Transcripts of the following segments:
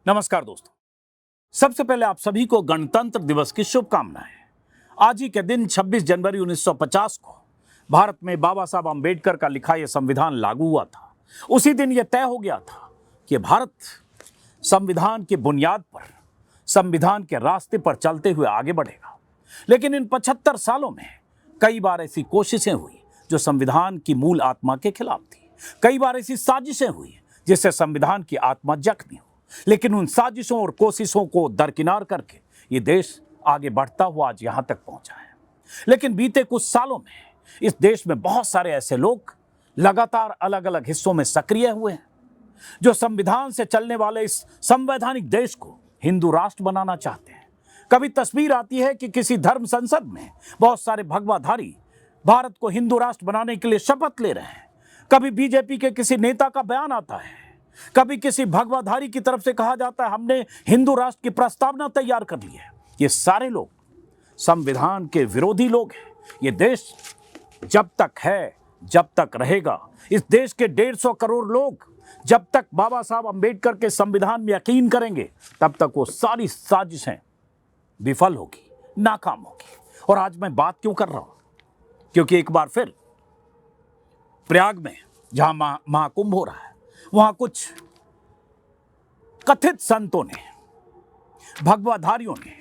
नमस्कार दोस्तों। सबसे पहले आप सभी को गणतंत्र दिवस की शुभकामनाएं। आज ही के दिन 26 जनवरी 1950 को भारत में बाबा साहब अंबेडकर का लिखा यह संविधान लागू हुआ था। उसी दिन यह तय हो गया था कि भारत संविधान की बुनियाद पर, संविधान के रास्ते पर चलते हुए आगे बढ़ेगा। लेकिन इन 75 सालों में कई बार ऐसी कोशिशें हुई जो संविधान की मूल आत्मा के खिलाफ थी। कई बार ऐसी साजिशें हुई जिससे संविधान की आत्मा जख्मी हो। लेकिन उन साजिशों और कोशिशों को दरकिनार करके ये देश आगे बढ़ता हुआ आज यहां तक पहुंचा है। लेकिन बीते कुछ सालों में इस देश में बहुत सारे ऐसे लोग लगातार अलग अलग हिस्सों में सक्रिय हुए हैं जो संविधान से चलने वाले इस संवैधानिक देश को हिंदू राष्ट्र बनाना चाहते हैं। कभी तस्वीर आती है कि किसी धर्म संसद में बहुत सारे भगवाधारी भारत को हिंदू राष्ट्र बनाने के लिए शपथ ले रहे हैं। कभी बीजेपी के किसी नेता का बयान आता है, कभी किसी भगवाधारी की तरफ से कहा जाता है हमने हिंदू राष्ट्र की प्रस्तावना तैयार कर ली है। ये सारे लोग संविधान के विरोधी लोग हैं। ये देश जब तक है, जब तक रहेगा। इस देश के 150 करोड़ लोग जब तक बाबा साहब अंबेडकर के संविधान में यकीन करेंगे, तब तक वो सारी साजिशें विफल होगी, नाकाम होगी। और आज मैं बात क्यों कर रहा हूं? क्योंकि एक बार फिर प्रयाग में जहां महाकुंभ हो रहा है, वहां कुछ कथित संतों ने, भगवाधारियों ने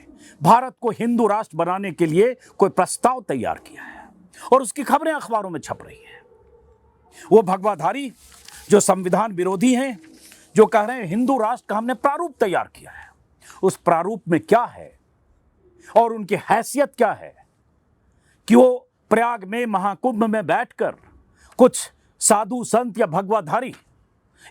भारत को हिंदू राष्ट्र बनाने के लिए कोई प्रस्ताव तैयार किया है और उसकी खबरें अखबारों में छप रही हैं। वो भगवाधारी जो संविधान विरोधी हैं, जो कह रहे हैं हिंदू राष्ट्र का हमने प्रारूप तैयार किया है। उस प्रारूप में क्या है और उनकी हैसियत क्या है कि वो प्रयाग में महाकुंभ में बैठकर कुछ साधु संत या भगवाधारी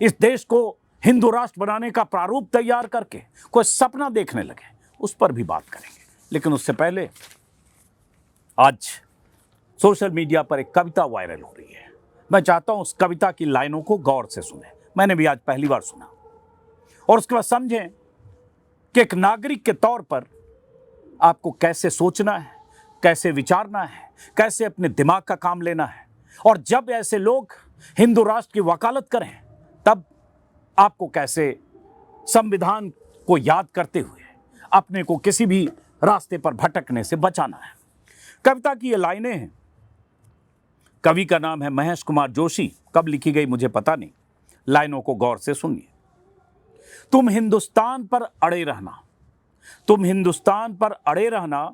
इस देश को हिंदू राष्ट्र बनाने का प्रारूप तैयार करके कोई सपना देखने लगे, उस पर भी बात करेंगे। लेकिन उससे पहले आज सोशल मीडिया पर एक कविता वायरल हो रही है। मैं चाहता हूं उस कविता की लाइनों को गौर से सुने। मैंने भी आज पहली बार सुना और उसके बाद समझें कि एक नागरिक के तौर पर आपको कैसे सोचना है, कैसे विचारना है, कैसे अपने दिमाग का काम लेना है। और जब ऐसे लोग हिंदू राष्ट्र की वकालत करें, तब आपको कैसे संविधान को याद करते हुए अपने को किसी भी रास्ते पर भटकने से बचाना है। कविता की ये लाइनें हैं। कवि का नाम है महेश कुमार जोशी। कब लिखी गई मुझे पता नहीं। लाइनों को गौर से सुनिए। तुम हिंदुस्तान पर अड़े रहना, तुम हिंदुस्तान पर अड़े रहना,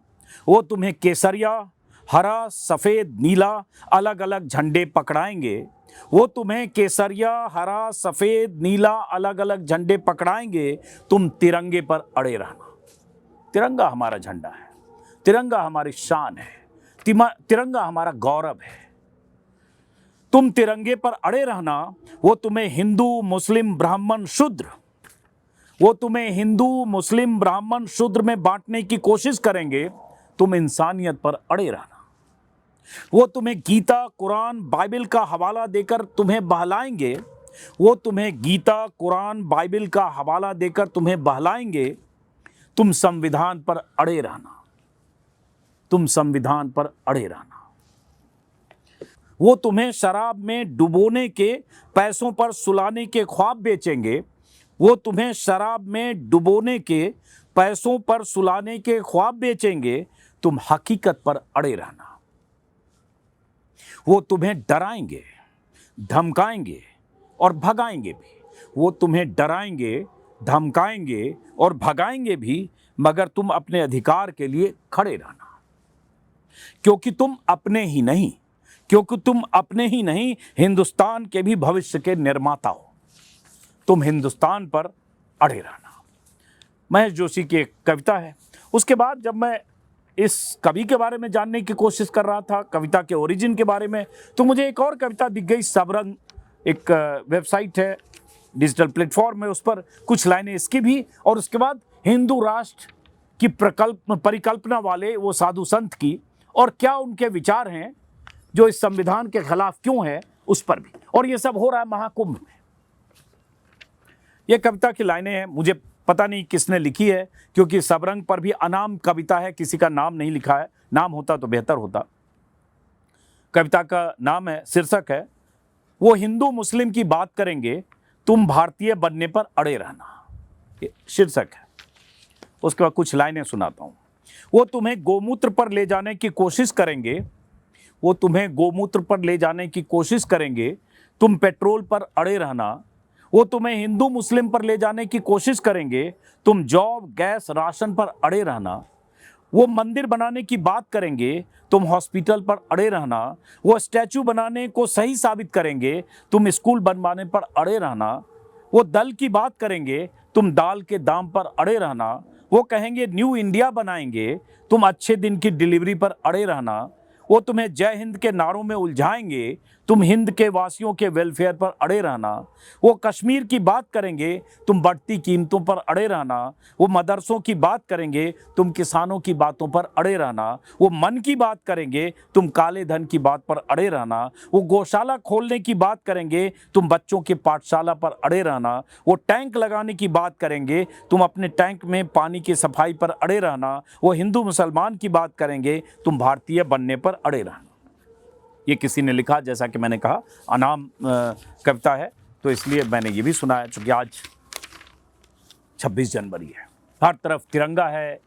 वो तुम्हें केसरिया, हरा, सफेद, नीला अलग अलग झंडे पकड़ाएंगे। वो तुम्हें केसरिया, हरा, सफेद, नीला अलग अलग झंडे पकड़ाएंगे। तुम तिरंगे पर अड़े रहना। तिरंगा हमारा झंडा है, तिरंगा हमारी शान है, तिरंगा हमारा गौरव है। तुम तिरंगे पर अड़े रहना, वो तुम्हें हिंदू, मुस्लिम, ब्राह्मण, शूद्र, वो तुम्हें हिंदू, मुस्लिम, ब्राह्मण, शूद्र में बांटने की कोशिश करेंगे। तुम इंसानियत पर अड़े रहना। वो तुम्हें गीता, कुरान, बाइबल का हवाला देकर तुम्हें बहलाएंगे। वो तुम्हें गीता, कुरान, बाइबल का हवाला देकर तुम्हें बहलाएंगे। तुम संविधान पर अड़े रहना, तुम संविधान पर अड़े रहना। वो तुम्हें शराब में डुबोने के, पैसों पर सुलाने के ख्वाब बेचेंगे। वो तुम्हें शराब में डुबोने के, पैसों पर सुलाने के ख्वाब बेचेंगे। तुम हकीकत पर अड़े रहना। वो तुम्हें डराएंगे, धमकाएंगे और भगाएंगे भी। वो तुम्हें डराएंगे, धमकाएंगे और भगाएंगे भी, मगर तुम अपने अधिकार के लिए खड़े रहना। क्योंकि तुम अपने ही नहीं, क्योंकि तुम अपने ही नहीं, हिंदुस्तान के भी भविष्य के निर्माता हो। तुम हिंदुस्तान पर अड़े रहना। महेश जोशी की एक कविता है। उसके बाद जब मैं इस कवि के बारे में जानने की कोशिश कर रहा था, कविता के ओरिजिन के बारे में, तो मुझे एक और कविता दिख गई। सबरंग एक वेबसाइट है, डिजिटल प्लेटफॉर्म है, उस पर कुछ लाइनें इसकी भी, और उसके बाद हिंदू राष्ट्र की परिकल्पना वाले वो साधु संत की, और क्या उनके विचार हैं जो इस संविधान के खिलाफ क्यों है, उस पर भी। और ये सब हो रहा है महाकुंभ में। ये कविता की लाइनें हैं। मुझे पता नहीं किसने लिखी है, क्योंकि सबरंग पर भी अनाम कविता है, किसी का नाम नहीं लिखा है। नाम होता तो बेहतर होता। कविता का नाम है, शीर्षक है, वो हिंदू मुस्लिम की बात करेंगे, तुम भारतीय बनने पर अड़े रहना। ये शीर्षक है। उसके बाद कुछ लाइनें सुनाता हूं। वो तुम्हें गोमूत्र पर ले जाने की कोशिश करेंगे, वो तुम्हें गोमूत्र पर ले जाने की कोशिश करेंगे, तुम पेट्रोल पर अड़े रहना। वो तुम्हें हिंदू मुस्लिम पर ले जाने की कोशिश करेंगे, तुम जॉब गैस राशन पर अड़े रहना। वो मंदिर बनाने की बात करेंगे, तुम हॉस्पिटल पर अड़े रहना। वो स्टैचू बनाने को सही साबित करेंगे, तुम स्कूल बनवाने पर अड़े रहना। वो दल की बात करेंगे, तुम दाल के दाम पर अड़े रहना। वो कहेंगे न्यू इंडिया बनाएंगे, तुम अच्छे दिन की डिलीवरी पर अड़े रहना। वो तुम्हें जय हिंद के नारों में उलझाएंगे, तुम हिंद के वासियों के वेलफेयर पर अड़े रहना। वो कश्मीर की बात करेंगे, तुम बढ़ती कीमतों पर अड़े रहना। वो मदरसों की बात करेंगे, तुम किसानों की बातों पर अड़े रहना। वो मन की बात करेंगे, तुम काले धन की बात पर अड़े रहना। वो गौशाला खोलने की बात करेंगे, तुम बच्चों के पाठशाला पर अड़े रहना। वो टैंक लगाने की बात करेंगे, तुम अपने टैंक में पानी की सफाई पर अड़े रहना। वो हिंदू मुसलमान की बात करेंगे, तुम भारतीय बनने पर अड़े रहना। ये किसी ने लिखा, जैसा कि मैंने कहा अनाम कविता है, तो इसलिए मैंने ये भी सुनाया। चूँकि आज 26 जनवरी है, हर तरफ तिरंगा है,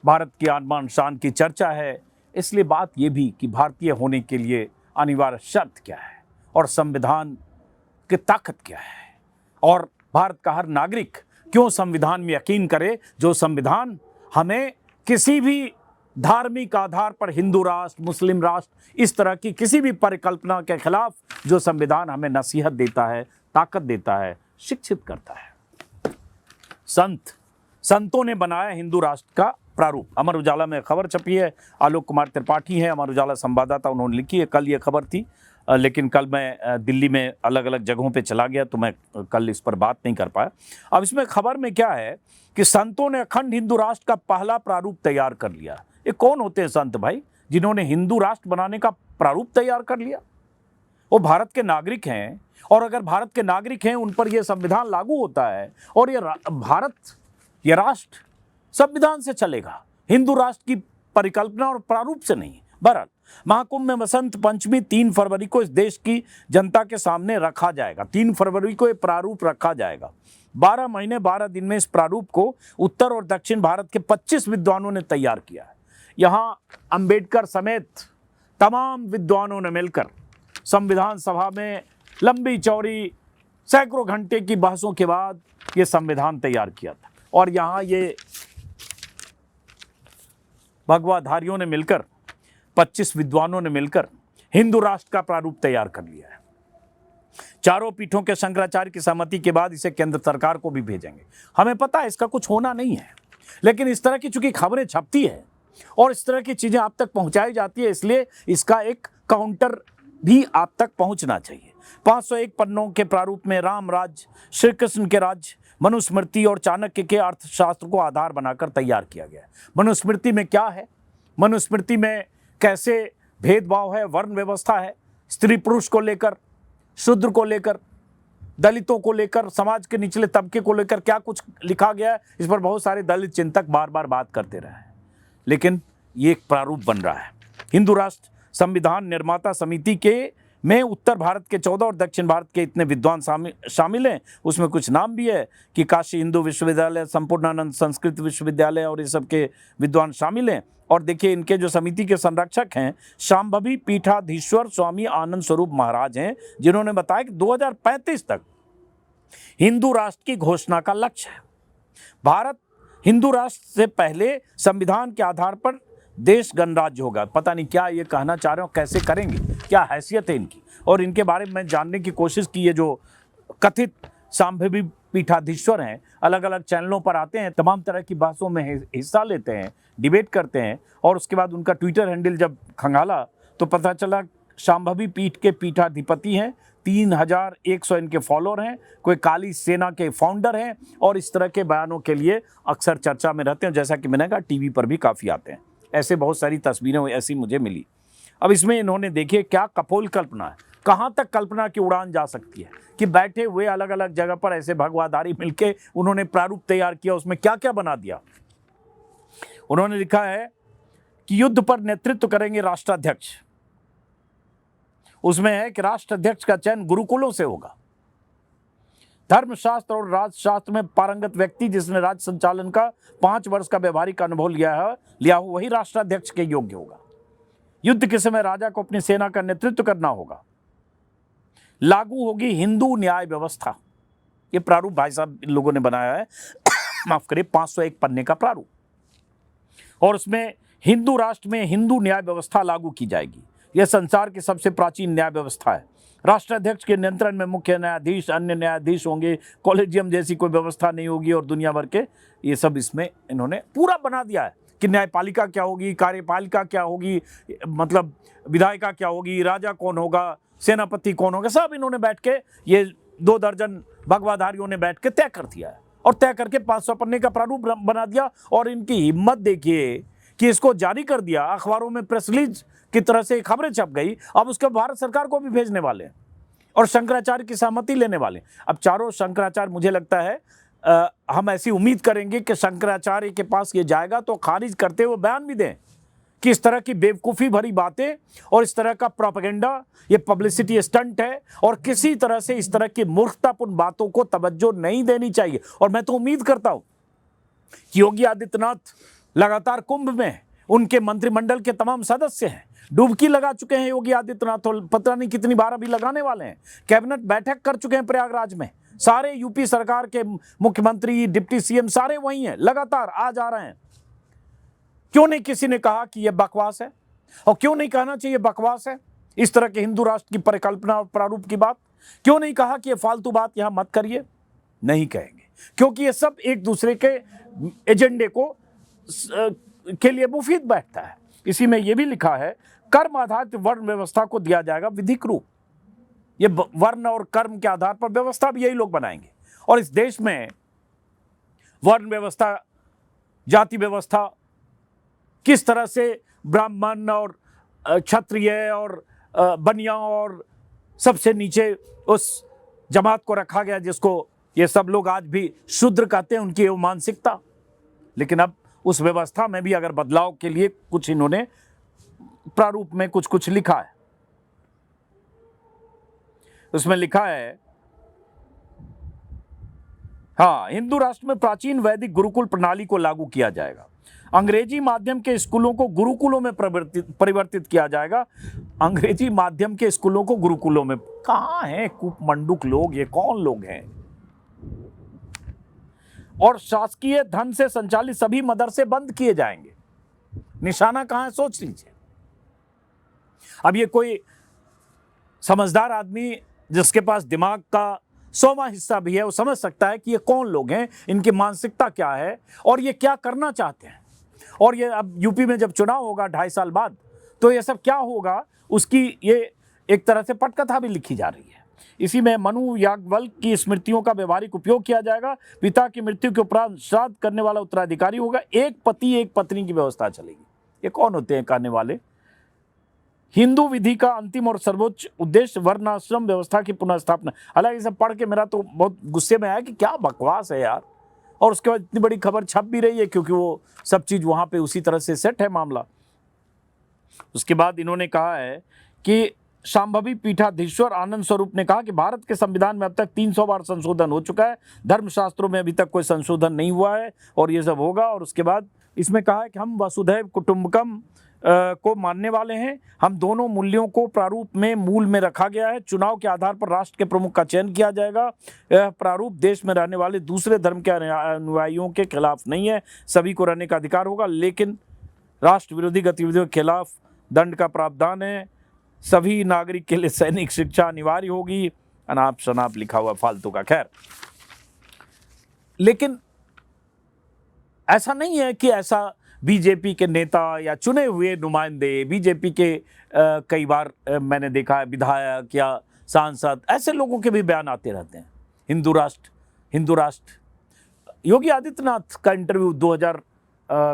भारत की आन बान शान की चर्चा है, इसलिए बात ये भी कि भारतीय होने के लिए अनिवार्य शर्त क्या है और संविधान की ताकत क्या है, और भारत का हर नागरिक क्यों संविधान में यकीन करे, जो संविधान हमें किसी भी धार्मिक आधार पर हिंदू राष्ट्र, मुस्लिम राष्ट्र, इस तरह की किसी भी परिकल्पना के खिलाफ जो संविधान हमें नसीहत देता है, ताकत देता है, शिक्षित करता है। संतों ने बनाया हिंदू राष्ट्र का प्रारूप। अमर उजाला में खबर छपी है, आलोक कुमार त्रिपाठी हैं अमर उजाला संवाददाता, उन्होंने लिखी है। कल ये खबर थी, लेकिन कल मैं दिल्ली में अलग अलग जगहों पे चला गया, तो मैं कल इस पर बात नहीं कर पाया। अब इसमें खबर में क्या है कि संतों ने अखंड हिंदू राष्ट्र का पहला प्रारूप तैयार कर लिया। ये कौन होते हैं संत भाई, जिन्होंने हिंदू राष्ट्र बनाने का प्रारूप तैयार कर लिया? वो भारत के नागरिक हैं, और अगर भारत के नागरिक हैं, उन पर यह संविधान लागू होता है, और ये भारत, ये राष्ट्र संविधान से चलेगा, हिंदू राष्ट्र की परिकल्पना और प्रारूप से नहीं। बहरहाल, महाकुंभ में वसंत पंचमी 3 फरवरी को इस देश की जनता के सामने रखा जाएगा। 3 फरवरी को ये प्रारूप रखा जाएगा। 12 महीने 12 दिन में इस प्रारूप को उत्तर और दक्षिण भारत के 25 विद्वानों ने तैयार किया है। यहाँ अंबेडकर समेत तमाम विद्वानों ने मिलकर संविधान सभा में लंबी चौड़ी सैकड़ों घंटे की बहसों के बाद ये संविधान तैयार किया था, और यहाँ ये भगवाधारियों ने मिलकर, 25 विद्वानों ने मिलकर हिंदू राष्ट्र का प्रारूप तैयार कर लिया है। चारों पीठों के शंकराचार्य की सहमति के बाद इसे केंद्र सरकार को भी भेजेंगे। हमें पता है इसका कुछ होना नहीं है, लेकिन इस तरह की चूंकि खबरें छपती है और इस तरह की चीजें आप तक पहुंचाई जाती है, इसलिए इसका एक काउंटर भी आप तक पहुंचना चाहिए। 501 पन्नों के प्रारूप में राम राज्य, श्री कृष्ण के राज्य, मनुस्मृति और चाणक्य के अर्थशास्त्र को आधार बनाकर तैयार किया गया है। मनुस्मृति में क्या है, मनुस्मृति में कैसे भेदभाव है, वर्ण व्यवस्था है, स्त्री पुरुष को लेकर, शूद्र को लेकर, दलितों को लेकर, समाज के निचले तबके को लेकर क्या कुछ लिखा गया है, इस पर बहुत सारे दलित चिंतक बार बार बात करते रहे हैं। लेकिन ये एक प्रारूप बन रहा है। हिंदू राष्ट्र संविधान निर्माता समिति के में उत्तर भारत के 14 और दक्षिण भारत के इतने विद्वान शामिल हैं। उसमें कुछ नाम भी है कि काशी हिंदू विश्वविद्यालय, संपूर्णानंद संस्कृत विश्वविद्यालय और ये सब के विद्वान शामिल हैं। और देखिए, इनके जो समिति के संरक्षक हैं शांभवी पीठाधीश्वर स्वामी आनंद स्वरूप महाराज हैं, जिन्होंने बताया कि 2035 तक हिंदू राष्ट्र की घोषणा का लक्ष्य है। भारत हिंदू राष्ट्र से पहले संविधान के आधार पर देश गणराज्य होगा। पता नहीं क्या ये कहना चाह रहे हो, कैसे करेंगे, क्या हैसियत है इनकी, और इनके बारे में जानने की कोशिश की। ये जो कथित शांभवी पीठाधीश्वर हैं, अलग अलग चैनलों पर आते हैं, तमाम तरह की बहसों में हिस्सा लेते हैं, डिबेट करते हैं, और उसके बाद उनका ट्विटर हैंडल जब खंगाला तो पता चला शांभवी पीठ के पीठाधिपति हैं, 3100 इनके फॉलोअर हैं, कोई काली सेना के फाउंडर हैं, और इस तरह के बयानों के लिए अक्सर चर्चा में रहते हैं। जैसा कि मैंने कहा, टीवी पर भी काफ़ी आते हैं। ऐसे बहुत सारी तस्वीरें ऐसी मुझे मिली। अब इसमें इन्होंने देखिए क्या कपोल कल्पना है, कहाँ तक कल्पना की उड़ान जा सकती है कि बैठे हुए अलग अलग जगह पर ऐसे भगवाधारी मिलके उन्होंने प्रारूप तैयार किया। उसमें क्या क्या बना दिया। उन्होंने लिखा है कि युद्ध पर नेतृत्व करेंगे राष्ट्राध्यक्ष। उसमें है कि राष्ट्राध्यक्ष का चयन गुरुकुलों से होगा धर्मशास्त्र और राजशास्त्र में पारंगत व्यक्ति जिसने राज्य संचालन का 5 वर्ष का व्यवहारिक अनुभव लिया हो वही राष्ट्राध्यक्ष के योग्य होगा। युद्ध के समय राजा को अपनी सेना का नेतृत्व करना होगा। लागू होगी हिंदू न्याय व्यवस्था। ये प्रारूप भाई साहब इन लोगों ने बनाया है माफ करिए 501 पन्ने का प्रारूप, और उसमें हिंदू राष्ट्र में हिंदू न्याय व्यवस्था लागू की जाएगी। यह संसार की सबसे प्राचीन न्याय व्यवस्था है। राष्ट्राध्यक्ष के नियंत्रण में मुख्य न्यायाधीश, अन्य न्यायाधीश होंगे, कॉलेजियम जैसी कोई व्यवस्था नहीं होगी, और दुनिया भर के ये सब इसमें इन्होंने पूरा बना दिया है कि न्यायपालिका क्या होगी, कार्यपालिका क्या होगी, मतलब विधायिका क्या होगी, राजा कौन होगा, सेनापति कौन होगा, सब इन्होंने बैठ के ये 2 दर्जन भगवाधारियों ने बैठ के तय कर दिया है, और तय करके 500 पन्ने का प्रारूप बना दिया। और इनकी हिम्मत देखिए कि इसको जारी कर दिया, अखबारों में प्रेस रिलीज की तरह से खबरें छप गई। अब उसके भारत सरकार को भी भेजने वाले हैं और शंकराचार्य की सहमति लेने वाले। अब चारों शंकराचार्य, मुझे लगता है हम ऐसी उम्मीद करेंगे कि शंकराचार्य के पास ये जाएगा तो खारिज करते हुए बयान भी दें कि इस तरह की बेवकूफ़ी भरी बातें और इस तरह का प्रोपेगेंडा ये पब्लिसिटी स्टंट है, और किसी तरह से इस तरह की मूर्खतापूर्ण बातों को तवज्जो नहीं देनी चाहिए। और मैं तो उम्मीद करता हूं कि योगी आदित्यनाथ लगातार कुंभ में उनके मंत्रिमंडल के तमाम सदस्य हैं, डुबकी लगा चुके हैं योगी आदित्यनाथ, और पता नहीं कितनी बार अभी लगाने वाले हैं। कैबिनेट बैठक कर चुके हैं प्रयागराज में, सारे यूपी सरकार के मुख्यमंत्री, डिप्टी सीएम सारे वहीं हैं, लगातार आ जा रहे हैं। क्यों नहीं किसी ने कहा कि यह बकवास है, और क्यों नहीं कहना चाहिए बकवास है इस तरह के हिंदू राष्ट्र की परिकल्पना और प्रारूप की बात? क्यों नहीं कहा कि यह फालतू बात यहां मत करिए? नहीं कहेंगे, क्योंकि ये सब एक दूसरे के एजेंडे को के लिए मुफीद बैठता है। इसी में यह भी लिखा है, कर्म आधारित वर्ण व्यवस्था को दिया जाएगा विधिक रूप। ये वर्ण और कर्म के आधार पर व्यवस्था भी यही लोग बनाएंगे, और इस देश में वर्ण व्यवस्था, जाति व्यवस्था, किस तरह से ब्राह्मण और क्षत्रिय और बनिया और सबसे नीचे उस जमात को रखा गया जिसको ये सब लोग आज भी शूद्र कहते हैं, उनकी वो मानसिकता। लेकिन अब उस व्यवस्था में भी अगर बदलाव के लिए कुछ इन्होंने प्रारूप में कुछ कुछ लिखा है। उसमें लिखा है, हाँ, हिंदू राष्ट्र में प्राचीन वैदिक गुरुकुल प्रणाली को लागू किया जाएगा। अंग्रेजी माध्यम के स्कूलों को गुरुकुलों में परिवर्तित किया जाएगा। अंग्रेजी माध्यम के स्कूलों को गुरुकुलों में, कहां हैं कूपमंडूक लोग, ये कौन लोग हैं? और शासकीय धन से संचालित सभी मदरसे बंद किए जाएंगे। निशाना कहां है सोच लीजिए। अब ये कोई समझदार आदमी जिसके पास दिमाग का 100वां हिस्सा भी है, वो समझ सकता है कि ये कौन लोग हैं, इनकी मानसिकता क्या है और ये क्या करना चाहते हैं। और ये अब यूपी में जब चुनाव होगा 2.5 साल बाद, तो ये सब क्या होगा उसकी ये एक तरह से पटकथा भी लिखी जा रही है। इसी में मनु याज्ञवल्क्य की स्मृतियों का व्यवहारिक उपयोग किया जाएगा। पिता की मृत्यु के उपरांत श्राद्ध करने वाला उत्तराधिकारी होगा। एक पति एक पत्नी की व्यवस्था चलेगी। ये कौन होते हैं कहने वाले? हिंदू विधि का अंतिम और सर्वोच्च उद्देश्य वर्णाश्रम व्यवस्था की पुनर्स्थापना। हालांकि सब पढ़ के मेरा तो बहुत गुस्से में आया कि क्या बकवास है यार। और उसके बाद इतनी बड़ी खबर छप भी रही है क्योंकि वो सब चीज वहां पे उसी तरह से सेट है मामला। उसके बाद इन्होंने कहा है कि शांभवी पीठाधीश्वर आनंद स्वरूप ने कहा कि भारत के संविधान में अब तक 300 बार संशोधन हो चुका है, धर्मशास्त्रों में अभी तक कोई संशोधन नहीं हुआ है और ये सब होगा। और उसके बाद इसमें कहा है कि हम वसुधैव कुटुंबकम को मानने वाले हैं। हम दोनों मूल्यों को प्रारूप में मूल में रखा गया है। चुनाव के आधार पर राष्ट्र के प्रमुख का चयन किया जाएगा। यह प्रारूप देश में रहने वाले दूसरे धर्म के अनुयायियों के खिलाफ नहीं है। सभी को रहने का अधिकार होगा, लेकिन राष्ट्र विरोधी गतिविधियों के खिलाफ दंड का प्रावधान है। सभी नागरिक के लिए सैनिक शिक्षा अनिवार्य होगी। अनाप शनाप लिखा हुआ फालतू का। खैर, लेकिन ऐसा नहीं है कि ऐसा बीजेपी के नेता या चुने हुए नुमाइंदे, बीजेपी के कई बार मैंने देखा है विधायक या सांसद, ऐसे लोगों के भी बयान आते रहते हैं हिंदू राष्ट्र हिंदू राष्ट्र। योगी आदित्यनाथ का इंटरव्यू 2000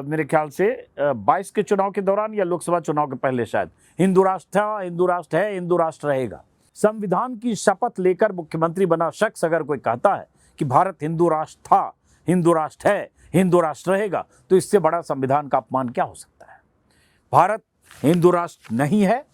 मेरे ख्याल से 22 के चुनाव के दौरान या लोकसभा चुनाव के पहले शायद, हिंदू राष्ट्र था, हिंदू राष्ट्र है, हिंदू राष्ट्र रहेगा। संविधान की शपथ लेकर मुख्यमंत्री बना शख्स अगर कोई कहता है कि भारत हिंदू राष्ट्र था, हिंदू राष्ट्र है, हिंदू राष्ट्र रहेगा, तो इससे बड़ा संविधान का अपमान क्या हो सकता है? भारत हिंदू राष्ट्र नहीं है,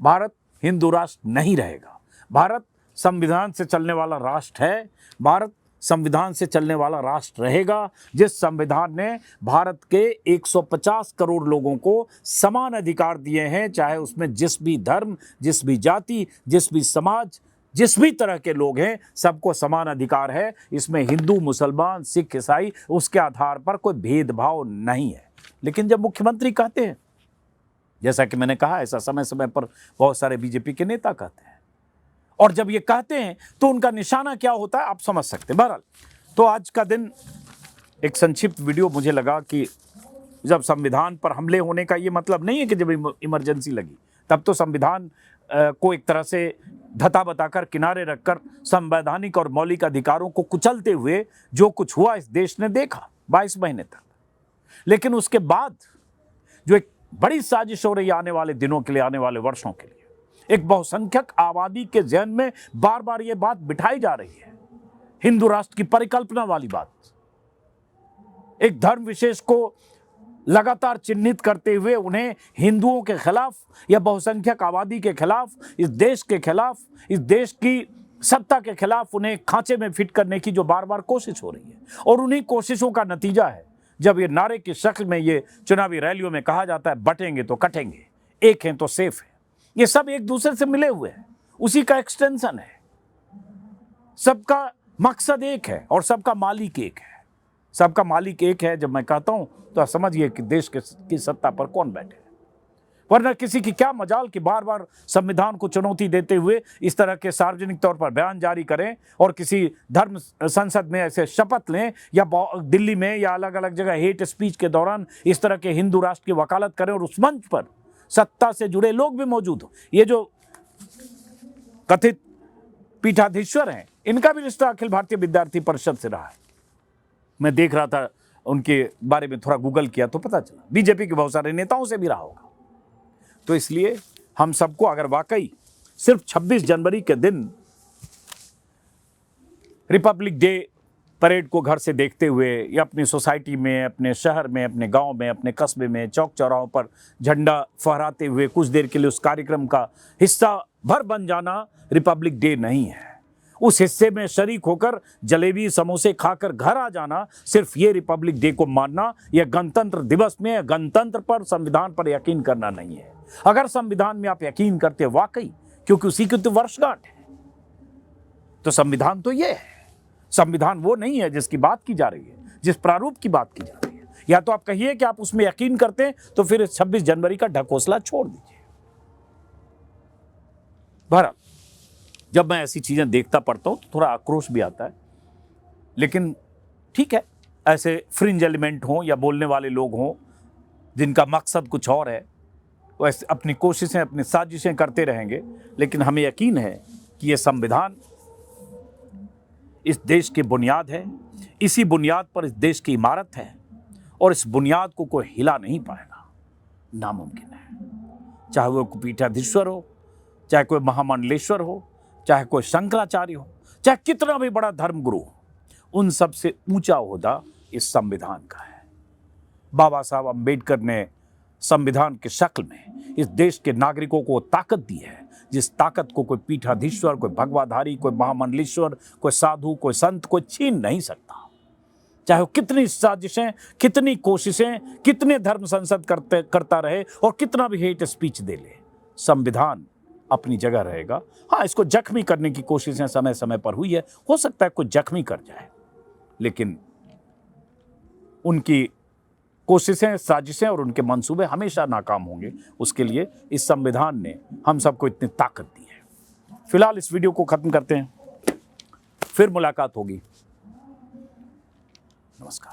भारत हिंदू राष्ट्र नहीं रहेगा। भारत संविधान से चलने वाला राष्ट्र है। भारत संविधान से चलने वाला राष्ट्र रहेगा, जिस संविधान ने भारत के 150 करोड़ लोगों को समान अधिकार दिए हैं, चाहे उसमें जिस भी धर्म, जिस भी जाति, जिस भी समाज, जिस भी तरह के लोग हैं, सबको समान अधिकार है। इसमें हिंदू, मुसलमान, सिख, ईसाई, उसके आधार पर कोई भेदभाव नहीं है। लेकिन जब मुख्यमंत्री कहते हैं, जैसा कि मैंने कहा, ऐसा समय समय पर बहुत सारे बीजेपी के नेता कहते हैं, और जब ये कहते हैं तो उनका निशाना क्या होता है आप समझ सकते हैं। बहरहाल, तो आज का दिन एक संक्षिप्त वीडियो, मुझे लगा कि जब संविधान पर हमले होने का ये मतलब नहीं है कि जब इमरजेंसी लगी तब तो संविधान को एक तरह से धता बताकर किनारे रखकर संवैधानिक और मौलिक अधिकारों को कुचलते हुए जो कुछ हुआ इस देश ने देखा 22 महीने तक। लेकिन उसके बाद जो एक बड़ी साजिश हो रही है आने वाले दिनों के लिए, आने वाले वर्षों के लिए, एक बहुसंख्यक आबादी के जहन में बार बार ये बात बिठाई जा रही है, हिंदू राष्ट्र की परिकल्पना वाली बात, एक धर्म विशेष को लगातार चिन्हित करते हुए उन्हें हिंदुओं के खिलाफ या बहुसंख्यक आबादी के खिलाफ, इस देश के खिलाफ, इस देश की सत्ता के खिलाफ उन्हें खांचे में फिट करने की जो बार बार कोशिश हो रही है। और उन्हीं कोशिशों का नतीजा है जब ये नारे की शक्ल में ये चुनावी रैलियों में कहा जाता है, बटेंगे तो कटेंगे, एक हैं तो सेफ है। ये सब एक दूसरे से मिले हुए हैं, उसी का एक्सटेंशन है। सबका मकसद एक है और सबका मालिक एक है। सबका मालिक एक है जब मैं कहता हूं तो आप समझिए कि देश की सत्ता पर कौन बैठे है। वरना किसी की क्या मजाल कि बार बार संविधान को चुनौती देते हुए इस तरह के सार्वजनिक तौर पर बयान जारी करें और किसी धर्म संसद में ऐसे शपथ लें, या दिल्ली में या अलग अलग जगह हेट स्पीच के दौरान इस तरह के हिंदू राष्ट्र की वकालत करें और उस मंच पर सत्ता से जुड़े लोग भी मौजूद हो। ये जो कथित पीठाधीश्वर हैं, इनका भी रिश्ता अखिल भारतीय विद्यार्थी परिषद से रहा है। मैं देख रहा था, उनके बारे में थोड़ा गूगल किया तो पता चला बीजेपी के बहुत सारे नेताओं से भी रहा होगा। तो इसलिए हम सबको अगर वाकई सिर्फ 26 जनवरी के दिन रिपब्लिक डे परेड को घर से देखते हुए या अपनी सोसाइटी में, अपने शहर में, अपने गांव में, अपने कस्बे में चौक चौराहों पर झंडा फहराते हुए कुछ देर के लिए उस कार्यक्रम का हिस्सा भर बन जाना रिपब्लिक डे नहीं है। उस हिस्से में शरीक होकर जलेबी समोसे खाकर घर आ जाना सिर्फ ये रिपब्लिक डे को मानना या गणतंत्र दिवस में गणतंत्र पर, संविधान पर यकीन करना नहीं है। अगर संविधान में आप यकीन करते वाकई, क्योंकि उसी की तो वर्षगांठ है, तो संविधान तो ये है। संविधान वो नहीं है जिसकी बात की जा रही है, जिस प्रारूप की बात की जा रही है। या तो आप कहिए कि आप उसमें यकीन करते हैं तो फिर 26 जनवरी का ढकोसला छोड़ दीजिए। बहरहाल, जब मैं ऐसी चीजें देखता पढ़ता हूं तो थोड़ा आक्रोश भी आता है। लेकिन ठीक है, ऐसे फ्रिंज एलिमेंट हों या बोलने वाले लोग हों जिनका मकसद कुछ और है, वो ऐसे अपनी कोशिशें, अपनी साजिशें करते रहेंगे। लेकिन हमें यकीन है कि ये संविधान इस देश की बुनियाद है, इसी बुनियाद पर इस देश की इमारत है, और इस बुनियाद को कोई हिला नहीं पाएगा, नामुमकिन है। चाहे वो कोई पीठाधीश्वर हो, चाहे कोई महामंडलेश्वर हो, चाहे कोई शंकराचार्य हो, चाहे कितना भी बड़ा धर्मगुरु हो, उन सब से ऊंचा ओहदा इस संविधान का है। बाबा साहब अम्बेडकर ने संविधान की शक्ल में इस देश के नागरिकों को ताकत दी है, जिस ताकत को कोई पीठाधीश्वर, कोई भगवाधारी, कोई महामंडलेश्वर, कोई साधु, कोई संत, कोई छीन नहीं सकता। चाहे वो कितनी साजिशें, कितनी कोशिशें, कितने धर्म संसद करता रहे और कितना भी हेट स्पीच दे ले, संविधान अपनी जगह रहेगा। हाँ, इसको जख्मी करने की कोशिशें समय समय पर हुई है, हो सकता है कुछ जख्मी कर जाए, लेकिन उनकी कोशिशें, साजिशें और उनके मंसूबे हमेशा नाकाम होंगे। उसके लिए इस संविधान ने हम सबको इतनी ताकत दी है। फिलहाल इस वीडियो को खत्म करते हैं, फिर मुलाकात होगी। नमस्कार।